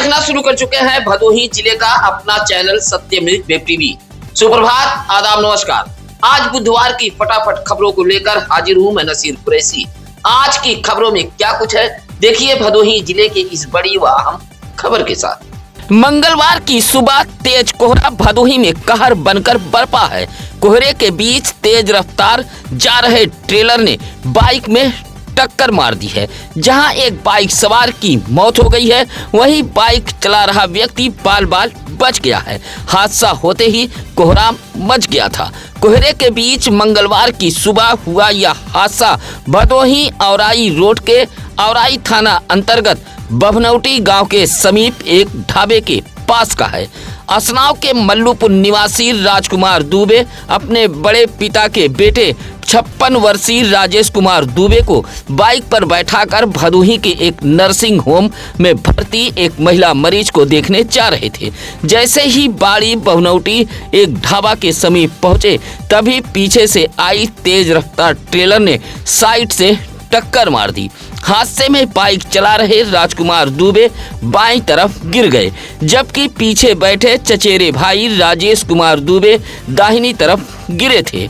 देखना शुरू कर चुके हैं भदोही जिले का अपना चैनल सत्यमृत वेब टीवी। सुप्रभात, आदाब, नमस्कार। आज बुधवार की फटाफट खबरों को लेकर हाजिर हूं मैं नसीर कुरैशी। आज की खबरों में क्या कुछ है, देखिए भदोही जिले के इस बड़ी व अहम खबर के साथ। मंगलवार की सुबह तेज कोहरा भदोही में कहर बनकर बरपा है। कोहरे के बीच तेज रफ्तार जा रहे ट्रेलर ने बाइक में टक्कर मार दी है। जहां एक बाइक सवार की मौत हो गई है, वहीं बाइक चला रहा व्यक्ति बाल बाल बच गया है। हादसा होते ही कोहराम मच गया था। कोहरे के बीच मंगलवार की सुबह हुआ यह हादसा भदोही औराई रोड के औराई थाना अंतर्गत बभनौटी गांव के समीप एक ढाबे के पास का है। असनाव के मल्लूपुर निवासी राजकुमार दुबे अपने बड़े पिता के बेटे 56 वर्षीय राजेश कुमार दुबे को बाइक पर बैठाकर भदोही के एक नर्सिंग होम में भर्ती एक महिला मरीज को देखने जा रहे थे। जैसे ही बाड़ी बभनौटी एक ढाबा के समीप पहुंचे, तभी पीछे से आई तेज रफ्तार ट्रेलर ने साइड से टक्कर मार दी। हादसे में बाइक चला रहे राजकुमार दुबे बाईं तरफ गिर गए, जबकि पीछे बैठे चचेरे भाई राजेश कुमार दुबे दाहिनी तरफ गिरे थे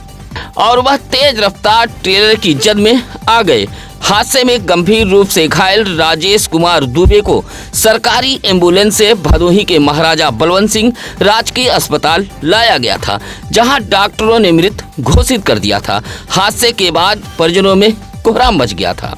और वह तेज रफ्तार ट्रेलर की जद में आ गए। हादसे में गंभीर रूप से घायल राजेश कुमार दुबे को सरकारी एम्बुलेंस से भदोही के महाराजा बलवंत सिंह राजकीय अस्पताल लाया गया था, जहां डॉक्टरों ने मृत घोषित कर दिया था। हादसे के बाद परिजनों में कोहराम मच गया था।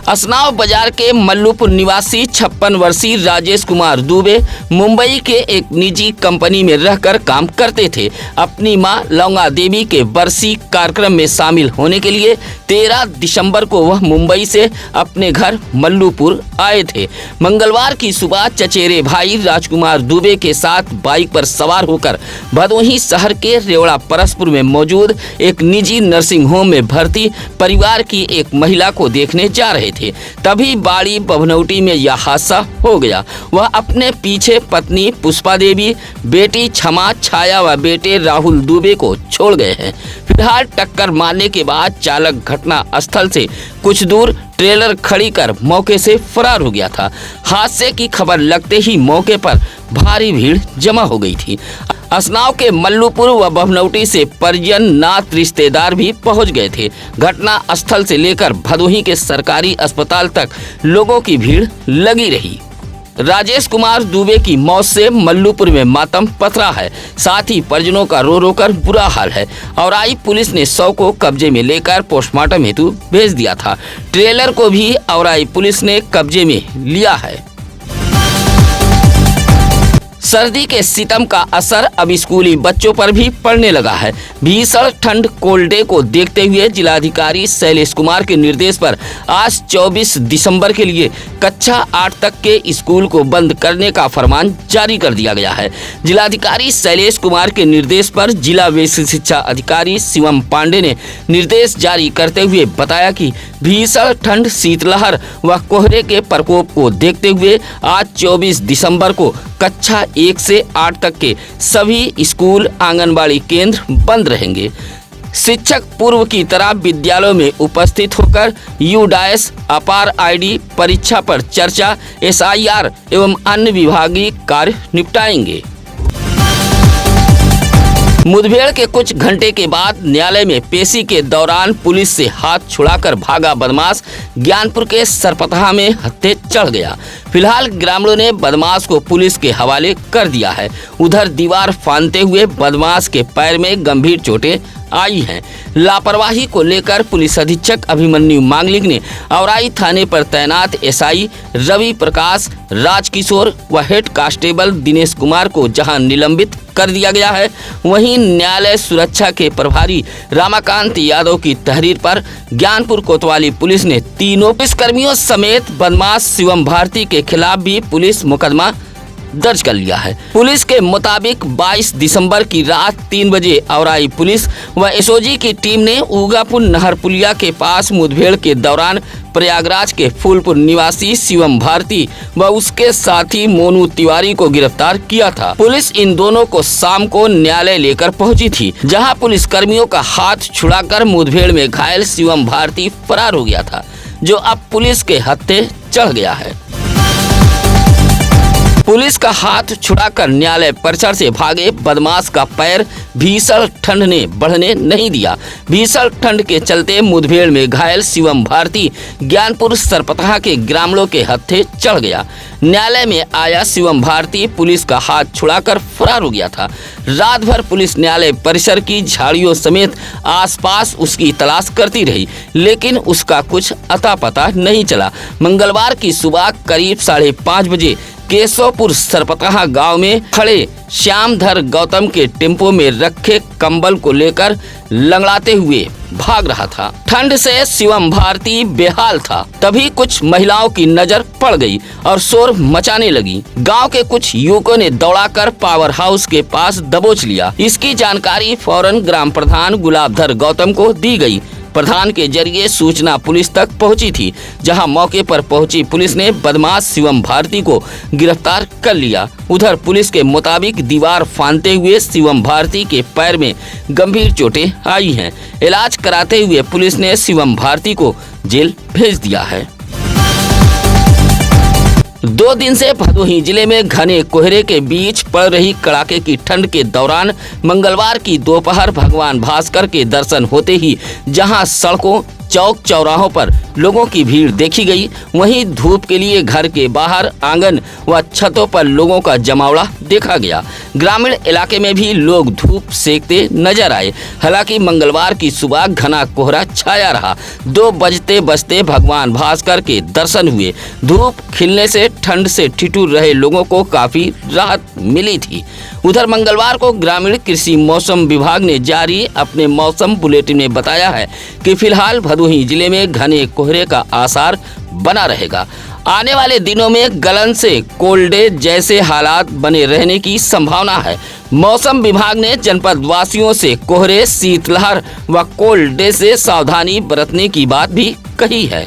असनाव बाजार के मल्लूपुर निवासी 56 वर्षीय राजेश कुमार दुबे मुंबई के एक निजी कंपनी में रहकर काम करते थे। अपनी मां लौंगा देवी के बरसी कार्यक्रम में शामिल होने के लिए 13 दिसंबर को वह मुंबई से अपने घर मल्लूपुर आए थे। मंगलवार की सुबह चचेरे भाई राजकुमार दुबे के साथ बाइक पर सवार होकर भदोही शहर के रेवड़ा परसपुर में मौजूद एक निजी नर्सिंग होम में भर्ती परिवार की एक महिला को देखने जा रहे थे। तभी बाड़ी बभनौटी में यह हादसा हो गया। वह अपने पीछे पत्नी पुष्पा देवी, बेटी क्षमा छाया व बेटे राहुल दुबे को छोड़ गए हैं। फिलहाल टक्कर मारने के बाद चालक घटना स्थल से कुछ दूर ट्रेलर खड़ी कर मौके से फरार हो गया था। हादसे की खबर लगते ही मौके पर भारी भीड़ जमा हो गई थी। असनाव के मल्लूपुर व बभनौटी से परिजन, नात, रिश्तेदार भी पहुंच गए थे। घटना स्थल से लेकर भदोही के सरकारी अस्पताल तक लोगों की भीड़ लगी रही। राजेश कुमार दुबे की मौत से मल्लूपुर में मातम पसरा है। साथ ही परिजनों का रो रो कर बुरा हाल है। औराई पुलिस ने शव को कब्जे में लेकर पोस्टमार्टम हेतु भेज दिया था। ट्रेलर को भी औराई पुलिस ने कब्जे में लिया है। सर्दी के सितम का असर अब स्कूली बच्चों पर भी पड़ने लगा है। भीषण ठंड कोल्ड डे को देखते हुए जिलाधिकारी शैलेश कुमार के निर्देश पर आज 24 दिसंबर के लिए कक्षा 8 तक के स्कूल को बंद करने का फरमान जारी कर दिया गया है। जिलाधिकारी शैलेश कुमार के निर्देश पर जिला विशेष शिक्षा अधिकारी शिवम पांडे ने निर्देश जारी करते हुए बताया कि भीषण ठंड, शीतलहर व कोहरे के प्रकोप को देखते हुए आज 24 दिसंबर को कक्षा 1 से 8 तक के सभी स्कूल, आंगनबाड़ी केंद्र बंद रहेंगे। शिक्षक पूर्व की तरह विद्यालयों में उपस्थित होकर यूडाइस, अपार आईडी, परीक्षा पर चर्चा, SIR एवं अन्य विभागीय कार्य निपटाएंगे। मुठभेड़ के कुछ घंटे के बाद न्यायालय में पेशी के दौरान पुलिस से हाथ छुड़ाकर भागा बदमाश ज्ञानपुर के सरपतहा में हत्थे चढ़ गया। फिलहाल ग्रामीणों ने बदमाश को पुलिस के हवाले कर दिया है। उधर दीवार फांदते हुए बदमाश के पैर में गंभीर चोटें आई हैं। लापरवाही को लेकर पुलिस अधीक्षक अभिमन्यु मांगलिक ने औराई थाने पर तैनात SI रवि प्रकाश, राजकिशोर व हेड कांस्टेबल दिनेश कुमार को जहां निलंबित कर दिया गया है, वहीं न्यायालय सुरक्षा के प्रभारी रामाकांत यादव की तहरीर पर ज्ञानपुर कोतवाली पुलिस ने तीनों पुलिसकर्मियों समेत बदमाश शिवम भारती के खिलाफ भी पुलिस मुकदमा दर्ज कर लिया है। पुलिस के मुताबिक 22 दिसंबर की रात 3 बजे औराई पुलिस व SOG की टीम ने उगापुर नहर पुलिया के पास मुठभेड़ के दौरान प्रयागराज के फूलपुर निवासी शिवम भारती व उसके साथी मोनू तिवारी को गिरफ्तार किया था। पुलिस इन दोनों को शाम को न्यायालय लेकर पहुंची थी, जहां पुलिस कर्मियों का हाथ छुड़ाकर मुठभेड़ में घायल शिवम भारती फरार हो गया था, जो अब पुलिस के हत्थे चढ़ गया है। पुलिस का हाथ छुड़ाकर न्यायालय परिसर से भागे बदमाश का पैर भीषण ठंड ने बढ़ने नहीं दिया। भीषण ठंड के चलते मुठभेड़ में घायल शिवम भारती ज्ञानपुर सरपतहा के ग्रामीणों के हत्थे चढ़ गया। न्यायालय में आया शिवम भारती पुलिस का हाथ छुड़ाकर फरार हो गया था। रात भर पुलिस न्यायालय परिसर की झाड़ियों समेत आसपास उसकी तलाश करती रही, लेकिन उसका कुछ अता पता नहीं चला। मंगलवार की सुबह करीब 5:30 बजे केशवपुर सरपतहा गांव में खड़े श्यामधर गौतम के टेम्पो में रखे कंबल को लेकर लंगड़ाते हुए भाग रहा था। ठंड से शिवम भारती बेहाल था। तभी कुछ महिलाओं की नजर पड़ गई और शोर मचाने लगी। गांव के कुछ युवकों ने दौड़ाकर पावर हाउस के पास दबोच लिया। इसकी जानकारी फौरन ग्राम प्रधान गुलाबधर गौतम को दी गई। प्रधान के जरिए सूचना पुलिस तक पहुंची थी, जहां मौके पर पहुंची पुलिस ने बदमाश शिवम भारती को गिरफ्तार कर लिया। उधर पुलिस के मुताबिक दीवार फांदते हुए शिवम भारती के पैर में गंभीर चोटें आई हैं। इलाज कराते हुए पुलिस ने शिवम भारती को जेल भेज दिया है। 2 दिन से भदोही जिले में घने कोहरे के बीच पड़ रही कड़ाके की ठंड के दौरान मंगलवार की दोपहर भगवान भास्कर के दर्शन होते ही जहां सड़कों चौक चौराहों पर लोगों की भीड़ देखी गई, वहीं धूप के लिए घर के बाहर आंगन व छतों पर लोगों का जमावड़ा देखा गया। ग्रामीण इलाके में भी लोग धूप सेकते नजर आए। हालांकि मंगलवार की सुबह घना कोहरा छाया रहा। 2 बजते भगवान भास्कर के दर्शन हुए। धूप खिलने से ठंड से ठिठुर रहे लोगों को काफी राहत मिली थी। उधर मंगलवार को ग्रामीण कृषि मौसम विभाग ने जारी अपने मौसम बुलेटिन में बताया है कि फिलहाल भदोही जिले में घने कोहरे का आसार बना रहेगा। आने वाले दिनों में गलन से कोल्ड डे जैसे हालात बने रहने की संभावना है। मौसम विभाग ने जनपद वासियों से कोहरे, शीतलहर व कोल्ड डे से सावधानी बरतने की बात भी कही है।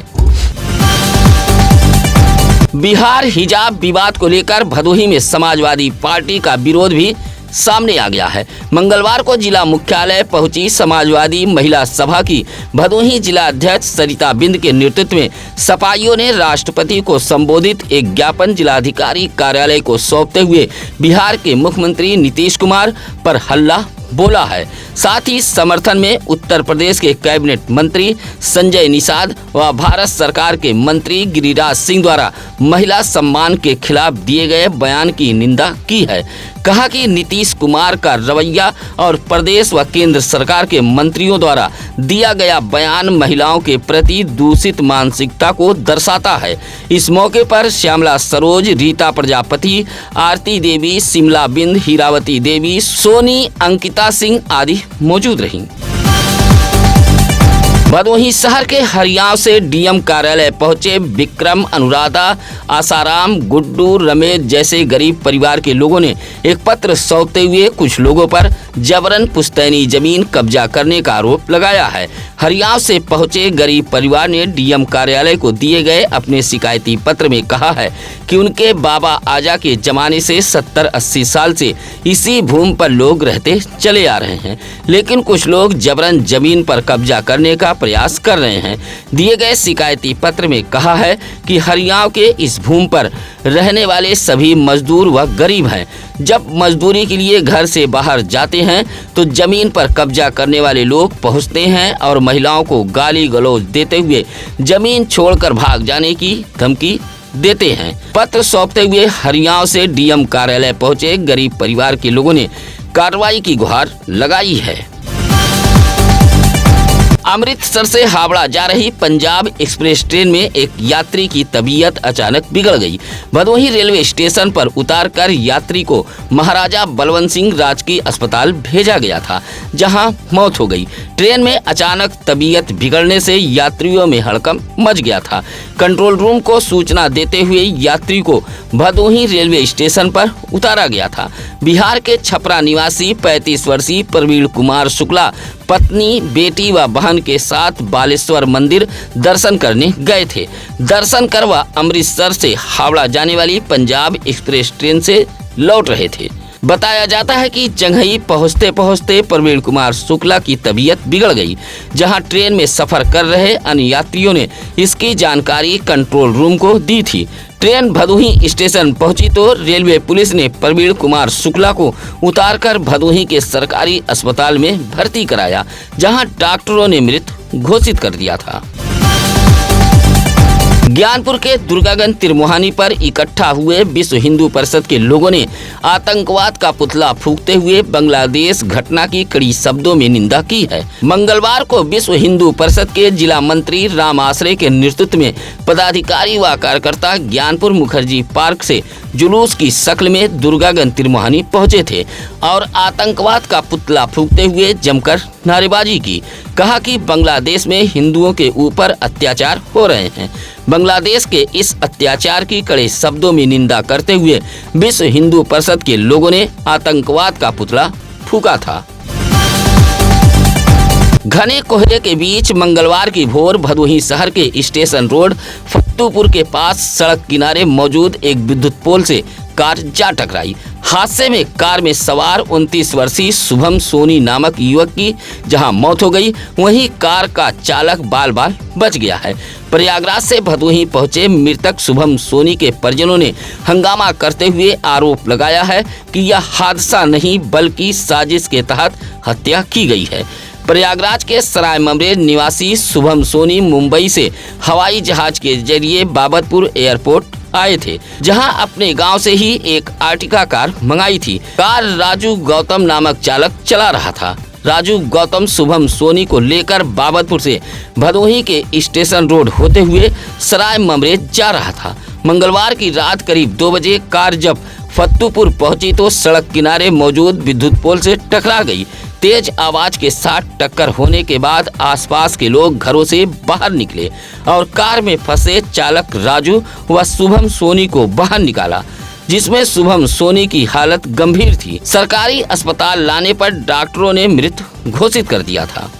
बिहार हिजाब विवाद को लेकर भदोही में समाजवादी पार्टी का विरोध भी सामने आ गया है। मंगलवार को जिला मुख्यालय पहुंची समाजवादी महिला सभा की भदोही जिला अध्यक्ष सरिता बिंद के नेतृत्व में सपाइयों ने राष्ट्रपति को संबोधित एक ज्ञापन जिलाधिकारी कार्यालय को सौंपते हुए बिहार के मुख्यमंत्री नीतीश कुमार पर हल्ला बोला है। साथ ही समर्थन में उत्तर प्रदेश के कैबिनेट मंत्री संजय निषाद व भारत सरकार के मंत्री गिरिराज सिंह द्वारा महिला सम्मान के खिलाफ दिए गए बयान की निंदा की है। कहा कि नीतीश कुमार का रवैया और प्रदेश व केंद्र सरकार के मंत्रियों द्वारा दिया गया बयान महिलाओं के प्रति दूषित मानसिकता को दर्शाता है। इस मौके पर श्यामला सरोज, रीता प्रजापति, आरती देवी, शिमला बिंद, हीरावती देवी, सोनी, अंकिता सिंह आदि मौजूद रहीं। भदोही शहर के हरियाव से डीएम कार्यालय पहुंचे विक्रम, अनुराधा, आसाराम, गुड्डू, रमेश जैसे गरीब परिवार के लोगों ने एक पत्र सौंपते हुए कुछ लोगों पर जबरन पुश्तैनी जमीन कब्जा करने का आरोप लगाया है। हरियाव से पहुंचे गरीब परिवार ने डीएम कार्यालय को दिए गए अपने शिकायती पत्र में कहा है कि उनके बाबा आजा के जमाने से 70-80 साल से इसी भूमि पर लोग रहते चले आ रहे हैं, लेकिन कुछ लोग जबरन जमीन पर कब्जा करने का प्रयास कर रहे हैं। दिए गए शिकायती पत्र में कहा है कि हरियाव के इस भूमि पर रहने वाले सभी मजदूर व गरीब हैं। जब मजदूरी के लिए घर से बाहर जाते हैं तो जमीन पर कब्जा करने वाले लोग पहुंचते हैं और महिलाओं को गाली गलौज देते हुए जमीन छोड़कर भाग जाने की धमकी देते हैं। पत्र सौंपते हुए हरियाव से डीएम कार्यालय पहुंचे गरीब परिवार के लोगों ने कार्रवाई की गुहार लगाई है। अमृतसर से हावड़ा जा रही पंजाब एक्सप्रेस ट्रेन में एक यात्री की तबीयत अचानक बिगड़ गई। भदोही रेलवे स्टेशन पर उतारकर यात्री को महाराजा बलवंत सिंह राजकीय अस्पताल भेजा गया था, जहां मौत हो गई। ट्रेन में अचानक तबीयत बिगड़ने से यात्रियों में हड़कंप मच गया था। कंट्रोल रूम को सूचना देते हुए यात्री को भदोही रेलवे स्टेशन पर उतारा गया था। बिहार के छपरा निवासी 35 वर्षीय प्रवीण कुमार शुक्ला पत्नी, बेटी व बहन के साथ बालेश्वर मंदिर दर्शन करने गए थे। दर्शन कर वह अमृतसर से हावड़ा जाने वाली पंजाब एक्सप्रेस ट्रेन से लौट रहे थे। बताया जाता है कि जंघई पहुंचते पहुंचते प्रवीण कुमार शुक्ला की तबीयत बिगड़ गई, जहां ट्रेन में सफर कर रहे अन्य यात्रियों ने इसकी जानकारी कंट्रोल रूम को दी थी। ट्रेन भदोही स्टेशन पहुंची तो रेलवे पुलिस ने प्रवीण कुमार शुक्ला को उतारकर भदोही के सरकारी अस्पताल में भर्ती कराया, जहां डॉक्टरों ने मृत घोषित कर दिया था। ज्ञानपुर के दुर्गागंज तिरमुहानी पर इकट्ठा हुए विश्व हिंदू परिषद के लोगों ने आतंकवाद का पुतला फूंकते हुए बांग्लादेश घटना की कड़ी शब्दों में निंदा की है। मंगलवार को विश्व हिंदू परिषद के जिला मंत्री राम आश्रय के नेतृत्व में पदाधिकारी व कार्यकर्ता ज्ञानपुर मुखर्जी पार्क से जुलूस की शक्ल में दुर्गागंज तिरमुहानी पहुंचे थे और आतंकवाद का पुतला फूंकते हुए जमकर नारेबाजी की। कहा कि बांग्लादेश में हिंदुओं के ऊपर अत्याचार हो रहे हैं। बांग्लादेश के इस अत्याचार की कड़े शब्दों में निंदा करते हुए विश्व हिंदू परिषद के लोगों ने आतंकवाद का पुतला फूंका था। घने कोहरे के बीच मंगलवार की भोर भदोही शहर के स्टेशन रोड फत्तूपुर के पास सड़क किनारे मौजूद एक विद्युत पोल से कार जा टकराई। हादसे में कार में सवार 29 वर्षीय शुभम सोनी नामक युवक की जहां मौत हो गई, वहीं कार का चालक बाल बाल बच गया है। प्रयागराज से भदोही पहुंचे मृतक शुभम सोनी के परिजनों ने हंगामा करते हुए आरोप लगाया है कि यह हादसा नहीं बल्कि साजिश के तहत हत्या की गई है। प्रयागराज के सराय ममरेज निवासी शुभम सोनी मुंबई से हवाई जहाज के जरिए बाबतपुर एयरपोर्ट आए थे, जहां अपने गांव से ही एक आर्टिका कार मंगाई थी। कार राजू गौतम नामक चालक चला रहा था। राजू गौतम शुभम सोनी को लेकर बाबतपुर से भदोही के स्टेशन रोड होते हुए सराय ममरेज जा रहा था। मंगलवार की रात करीब 2 बजे कार जब फत्तूपुर पहुंची तो सड़क किनारे मौजूद विद्युत पोल से टकरा गई। तेज आवाज के साथ टक्कर होने के बाद आसपास के लोग घरों से बाहर निकले और कार में फंसे चालक राजू व शुभम सोनी को बाहर निकाला, जिसमें शुभम सोनी की हालत गंभीर थी। सरकारी अस्पताल लाने पर डॉक्टरों ने मृत घोषित कर दिया था।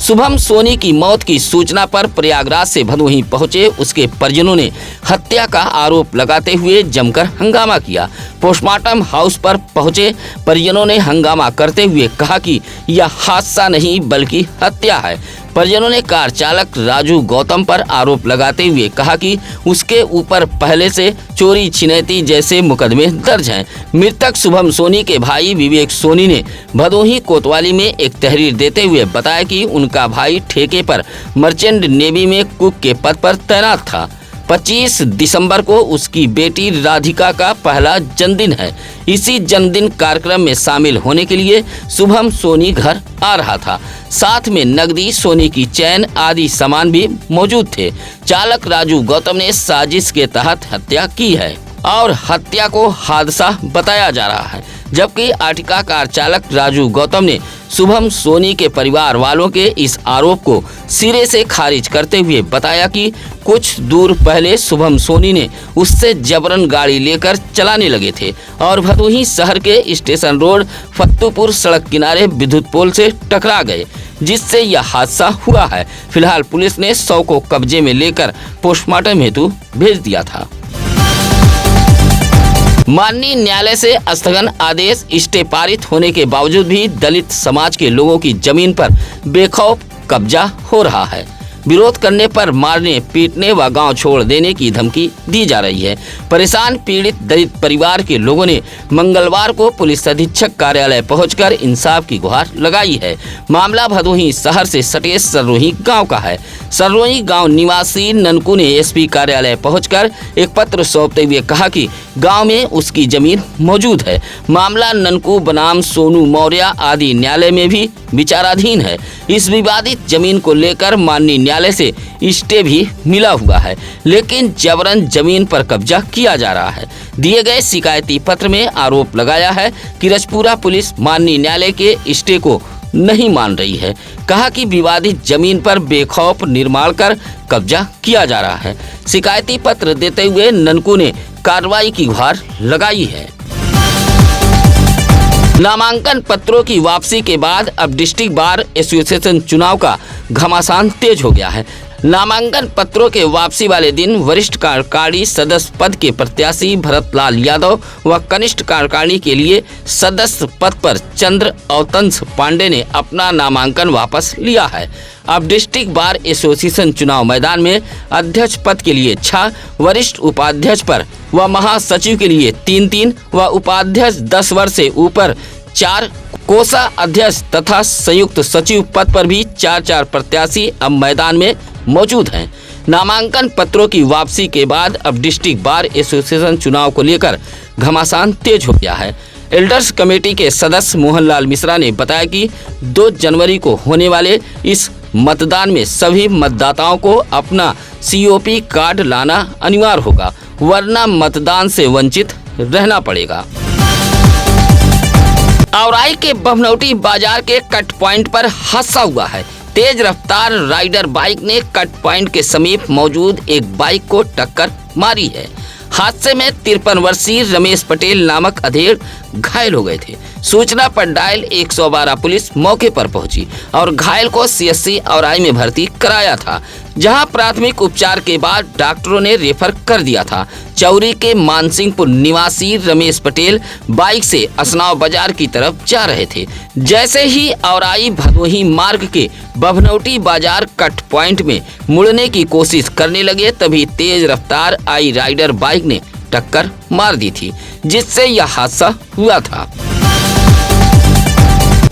शुभम सोनी की मौत की सूचना पर प्रयागराज से भदोही पहुंचे उसके परिजनों ने हत्या का आरोप लगाते हुए जमकर हंगामा किया। पोस्टमार्टम हाउस पर पहुंचे परिजनों ने हंगामा करते हुए कहा कि यह हादसा नहीं बल्कि हत्या है। परिजनों ने कार चालक राजू गौतम पर आरोप लगाते हुए कहा कि उसके ऊपर पहले से चोरी छिनैती जैसे मुकदमे दर्ज हैं। मृतक शुभम सोनी के भाई विवेक सोनी ने भदोही कोतवाली में एक तहरीर देते हुए बताया कि उनका भाई ठेके पर मर्चेंट नेवी में कुक के पद पर तैनात था। 25 दिसंबर को उसकी बेटी राधिका का पहला जन्मदिन है। इसी जन्मदिन कार्यक्रम में शामिल होने के लिए शुभम सोनी घर आ रहा था। साथ में नकदी, सोने की चैन आदि सामान भी मौजूद थे। चालक राजू गौतम ने साजिश के तहत हत्या की है और हत्या को हादसा बताया जा रहा है, जबकि आर्टिका कार चालक राजू गौतम ने शुभम सोनी के परिवार वालों के इस आरोप को सिरे से खारिज करते हुए बताया कि कुछ दूर पहले शुभम सोनी ने उससे जबरन गाड़ी लेकर चलाने लगे थे और भदोही शहर के स्टेशन रोड फत्तूपुर सड़क किनारे विद्युत पोल से टकरा गए, जिससे यह हादसा हुआ है। फिलहाल पुलिस ने शव को कब्जे में लेकर पोस्टमार्टम हेतु भेज दिया था। माननीय न्यायालय से स्थगन आदेश स्टे पारित होने के बावजूद भी दलित समाज के लोगों की जमीन पर बेखौफ कब्जा हो रहा है। विरोध करने पर मारने, पीटने व गांव छोड़ देने की धमकी दी जा रही है। परेशान पीड़ित दलित परिवार के लोगों ने मंगलवार को पुलिस अधीक्षक कार्यालय पहुंचकर इंसाफ की गुहार लगाई है। मामला भदोही शहर से सटे सररोही गांव का है। सररोही गांव निवासी ननकू ने एसपी कार्यालय पहुंचकर एक पत्र सौंपते हुए कहा कि गांव में उसकी जमीन मौजूद है। मामला ननकू बनाम सोनू मौर्य आदि न्यायालय में भी विचाराधीन है। इस विवादित जमीन को लेकर माननीय न्यायालय से स्टे भी मिला हुआ है, लेकिन जबरन जमीन पर कब्जा किया जा रहा है। दिए गए शिकायती पत्र में आरोप लगाया है कि रजपुरा पुलिस माननीय न्यायालय के स्टे को नहीं मान रही है। कहा कि विवादित जमीन पर बेखौफ निर्माण कर कब्जा किया जा रहा है। शिकायती पत्र देते हुए ननकू ने कार्रवाई की गुहार लगाई है। नामांकन पत्रों की वापसी के बाद अब डिस्ट्रिक्ट बार एसोसिएशन चुनाव का घमासान तेज हो गया है। नामांकन पत्रों के वापसी वाले दिन वरिष्ठ कार्यकारिणी सदस्य पद के प्रत्याशी भरतलाल यादव व कनिष्ठ कार्यकारिणी के लिए सदस्य पद पर चंद्र अवतंस पांडे ने अपना नामांकन वापस लिया है। अब डिस्ट्रिक्ट बार एसोसिएशन चुनाव मैदान में अध्यक्ष पद के लिए 6, वरिष्ठ उपाध्यक्ष पर व महासचिव के लिए 3-3 व उपाध्यक्ष 10 वर्ष से ऊपर 4, कोषा अध्यक्ष तथा संयुक्त सचिव पद पर भी 4-4 प्रत्याशी अब मैदान में मौजूद हैं। नामांकन पत्रों की वापसी के बाद अब डिस्ट्रिक्ट बार एसोसिएशन चुनाव को लेकर घमासान तेज हो गया है। एल्डर्स कमेटी के सदस्य मोहनलाल मिश्रा ने बताया कि 2 जनवरी को होने वाले इस मतदान में सभी मतदाताओं को अपना COP कार्ड लाना अनिवार्य होगा, वरना मतदान से वंचित रहना पड़ेगा। औराई के बभनौटी बाजार के कट पॉइंट पर हादसा हुआ है। तेज रफ्तार राइडर बाइक ने कट पॉइंट के समीप मौजूद एक बाइक को टक्कर मारी है। हादसे में 53 वर्षीय रमेश पटेल नामक अधेड़ घायल हो गए थे। सूचना पर डायल 112 पुलिस मौके पर पहुंची और घायल को CSC औराई में भर्ती कराया था, जहां प्राथमिक उपचार के बाद डॉक्टरों ने रेफर कर दिया था। चौरी के मानसिंहपुर निवासी रमेश पटेल बाइक से असनाव बाजार की तरफ जा रहे थे। जैसे ही औराई भदोही मार्ग के बभनौटी बाजार कट पॉइंट में मुड़ने की कोशिश करने लगे, तभी तेज रफ्तार आई राइडर बाइक ने टक्कर मार दी थी, जिससे यह हादसा हुआ था।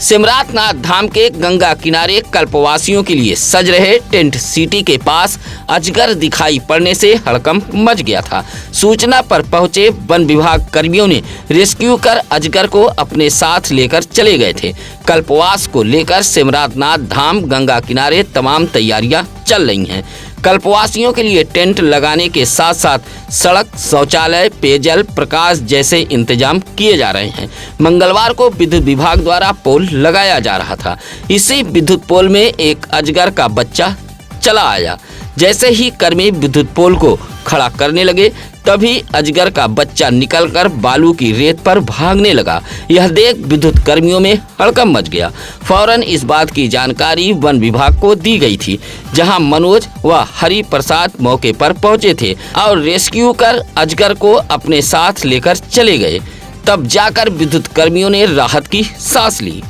सिमरातनाथ धाम के गंगा किनारे कल्पवासियों के लिए सज रहे टेंट सिटी के पास अजगर दिखाई पड़ने से हड़कंप मच गया था। सूचना पर पहुंचे वन विभाग कर्मियों ने रेस्क्यू कर अजगर को अपने साथ लेकर चले गए थे। कल्पवास को लेकर सिमरातनाथ धाम गंगा किनारे तमाम तैयारियां चल रही हैं। कल्पवासियों के लिए टेंट लगाने के साथ साथ सड़क, शौचालय, पेयजल, प्रकाश जैसे इंतजाम किए जा रहे हैं। मंगलवार को विद्युत विभाग द्वारा पोल लगाया जा रहा था। इसी विद्युत पोल में एक अजगर का बच्चा चला आया। जैसे ही कर्मी विद्युत पोल को खड़ा करने लगे, तभी अजगर का बच्चा निकलकर बालू की रेत पर भागने लगा। यह देख विद्युत कर्मियों में हड़कंप मच गया। फौरन इस बात की जानकारी वन विभाग को दी गई थी, जहां मनोज व हरि प्रसाद मौके पर पहुंचे थे और रेस्क्यू कर अजगर को अपने साथ लेकर चले गए। तब जाकर विद्युत कर्मियों ने राहत की सांस ली।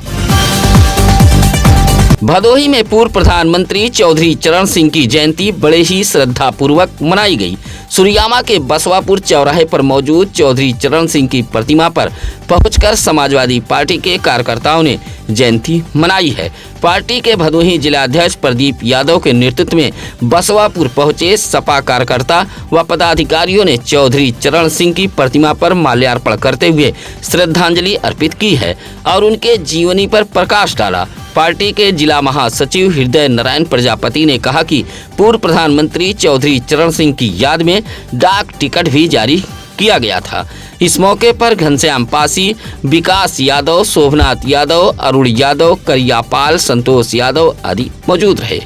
भदोही में पूर्व प्रधानमंत्री चौधरी चरण सिंह की जयंती बड़े ही श्रद्धापूर्वक मनाई गई। सुरियामा के बसवापुर चौराहे पर मौजूद चौधरी चरण सिंह की प्रतिमा पर पहुंचकर समाजवादी पार्टी के कार्यकर्ताओं ने जयंती मनाई है। पार्टी के भदोही जिलाध्यक्ष प्रदीप यादव के नेतृत्व में बसवापुर पहुंचे सपा कार्यकर्ता व पदाधिकारियों ने चौधरी चरण सिंह की प्रतिमा पर माल्यार्पण करते हुए श्रद्धांजलि अर्पित की है और उनके जीवनी पर प्रकाश डाला। पार्टी के जिला महासचिव हृदय नारायण प्रजापति ने कहा कि पूर्व प्रधानमंत्री चौधरी चरण सिंह की याद में डाक टिकट भी जारी किया गया था। इस मौके पर घनश्याम पासी, विकास यादव, शोभनाथ यादव, अरुण यादव, करियापाल, संतोष यादव आदि मौजूद रहे।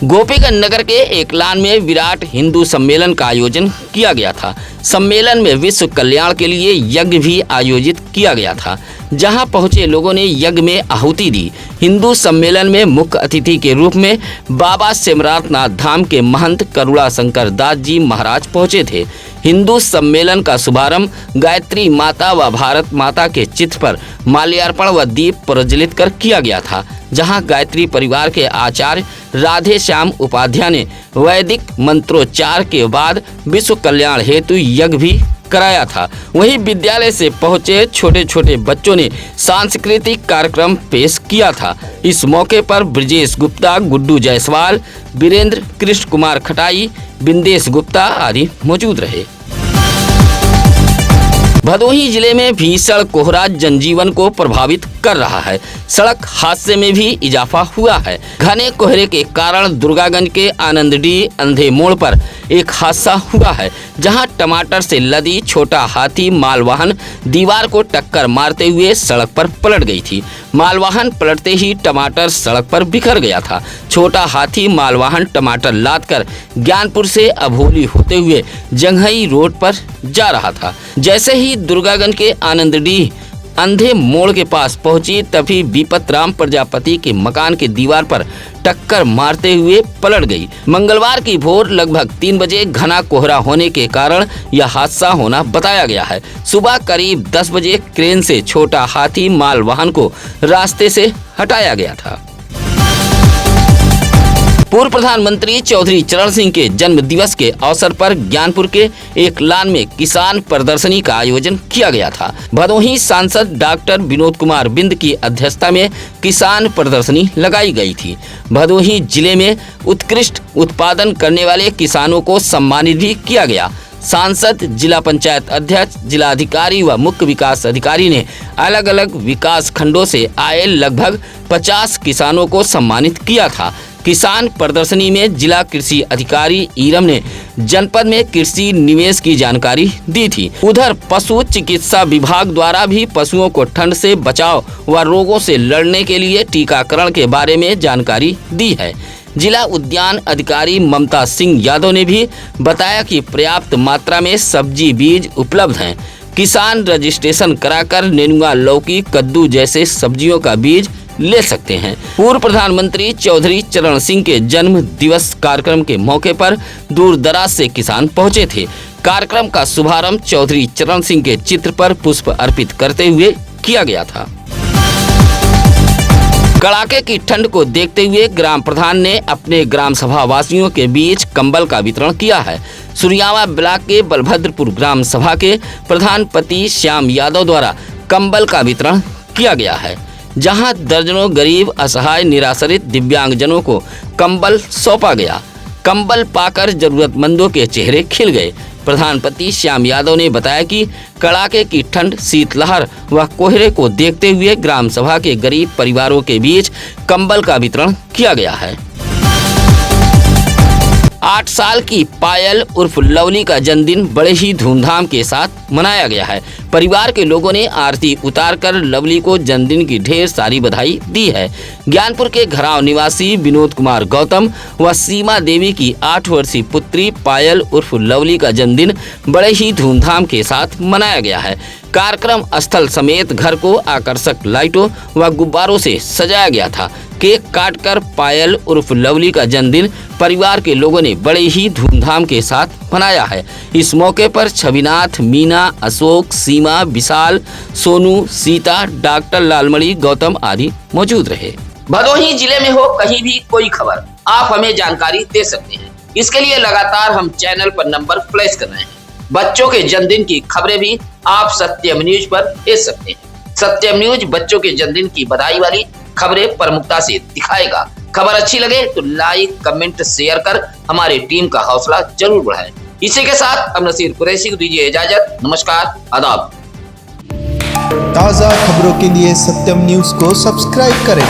गोपीगंज नगर के एकलान में विराट हिंदू सम्मेलन का आयोजन किया गया था। सम्मेलन में विश्व कल्याण के लिए यज्ञ भी आयोजित किया गया था, जहां पहुंचे लोगों ने यज्ञ में आहुति दी। हिंदू सम्मेलन में मुख्य अतिथि के रूप में बाबा सिमरातनाथ धाम के महंत करुणा शंकर दास जी महाराज पहुंचे थे। हिंदू सम्मेलन का शुभारंभ गायत्री माता व भारत माता के चित्र पर माल्यार्पण व दीप प्रज्वलित कर किया गया था, जहां गायत्री परिवार के आचार्य राधे श्याम उपाध्याय ने वैदिक मंत्रोच्चार के बाद विश्व कल्याण हेतु यज्ञ भी कराया था। वहीं विद्यालय से पहुंचे छोटे छोटे बच्चों ने सांस्कृतिक कार्यक्रम पेश किया था। इस मौके पर ब्रजेश गुप्ता, गुड्डू जायसवाल, वीरेंद्र, कृष्ण कुमार खटाई, बिंदेश गुप्ता आदि मौजूद रहे। भदोही जिले में भीषण कोहरा जनजीवन को प्रभावित कर रहा है। सड़क हादसे में भी इजाफा हुआ है। घने कोहरे के कारण दुर्गागंज के आनंदडीह अंधे मोड़ पर एक हादसा हुआ है, जहां टमाटर से लदी छोटा हाथी मालवाहन दीवार को टक्कर मारते हुए सड़क पर पलट गई थी। मालवाहन पलटते ही टमाटर सड़क पर बिखर गया था। छोटा हाथी मालवाहन टमाटर लादकर ज्ञानपुर से अभोली होते हुए जंघई रोड पर जा रहा था। जैसे ही दुर्गागंज के आनंदडीह अंधे मोड़ के पास पहुंची तभी विपत राम प्रजापति के मकान के दीवार पर टक्कर मारते हुए पलट गई। मंगलवार की भोर लगभग 3 बजे घना कोहरा होने के कारण यह हादसा होना बताया गया है। सुबह करीब 10 बजे क्रेन से छोटा हाथी माल वाहन को रास्ते से हटाया गया था। पूर्व प्रधानमंत्री चौधरी चरण सिंह के जन्म दिवस के अवसर पर ज्ञानपुर के एक लान में किसान प्रदर्शनी का आयोजन किया गया था। भदोही सांसद डॉक्टर विनोद कुमार बिंद की अध्यक्षता में किसान प्रदर्शनी लगाई गई थी। भदोही जिले में उत्कृष्ट उत्पादन करने वाले किसानों को सम्मानित भी किया गया। सांसद, जिला पंचायत अध्यक्ष, जिलाधिकारी व मुख्य विकास अधिकारी ने अलग अलग विकास खंडों से आए लगभग 50 किसानों को सम्मानित किया था। किसान प्रदर्शनी में जिला कृषि अधिकारी ईरम ने जनपद में कृषि निवेश की जानकारी दी थी। उधर पशु चिकित्सा विभाग द्वारा भी पशुओं को ठंड से बचाव व रोगों से लड़ने के लिए टीकाकरण के बारे में जानकारी दी है। जिला उद्यान अधिकारी ममता सिंह यादव ने भी बताया कि पर्याप्त मात्रा में सब्जी बीज उपलब्ध हैं। किसान रजिस्ट्रेशन कराकर नेनुआ, लौकी, कद्दू जैसे सब्जियों का बीज ले सकते हैं। पूर्व प्रधानमंत्री चौधरी चरण सिंह के जन्म दिवस कार्यक्रम के मौके पर दूर दराज से किसान पहुंचे थे। कार्यक्रम का शुभारंभ चौधरी चरण सिंह के चित्र पर पुष्प अर्पित करते हुए किया गया था। कड़ाके की ठंड को देखते हुए ग्राम प्रधान ने अपने ग्राम सभा वासियों के बीच कंबल का वितरण किया है। सुरियावा ब्लॉक के बलभद्रपुर ग्राम सभा के प्रधान पति श्याम यादव द्वारा कंबल का वितरण किया गया है, जहां दर्जनों गरीब, असहाय, निराश्रित दिव्यांगजनों को कंबल सौंपा गया। कंबल पाकर जरूरतमंदों के चेहरे खिल गए। प्रधानपति श्याम यादव ने बताया कि कड़ाके की ठंड, शीतलहर व कोहरे को देखते हुए ग्राम सभा के गरीब परिवारों के बीच कंबल का वितरण किया गया है। 8 साल की पायल उर्फ लवली का जन्मदिन बड़े ही धूमधाम के साथ मनाया गया है। परिवार के लोगों ने आरती उतारकर लवली को जन्मदिन की ढेर सारी बधाई दी है। ज्ञानपुर के घराव निवासी विनोद कुमार गौतम व सीमा देवी की 8 वर्षीय पुत्री पायल उर्फ लवली का जन्मदिन बड़े ही धूमधाम के साथ मनाया गया है। कार्यक्रम स्थल समेत घर को आकर्षक लाइटों व गुब्बारों से सजाया गया था। केक काटकर पायल उर्फ लवली का जन्मदिन परिवार के लोगों ने बड़े ही धूमधाम के साथ मनाया है। इस मौके पर छविनाथ, मीना, अशोक, सीमा, विशाल, सोनू, सीता, डॉक्टर लालमणि, गौतम आदि मौजूद रहे। भदोही जिले में हो कहीं भी कोई खबर, आप हमें जानकारी दे सकते हैं। इसके लिए लगातार हम चैनल पर नंबर फ्लैश कर रहे हैं। बच्चों के जन्मदिन की खबरें भी आप सत्यम न्यूज पर भेज सकते हैं। सत्यम न्यूज बच्चों के जन्मदिन की बधाई वाली खबरें प्रमुखता से दिखाएगा। खबर अच्छी लगे तो लाइक, कमेंट, शेयर कर हमारी टीम का हौसला जरूर बढ़ाएं। इसी के साथ अब नसीर कुरैशी को दीजिए इजाजत। नमस्कार, आदाब। ताज़ा खबरों के लिए सत्यम न्यूज को सब्सक्राइब करें।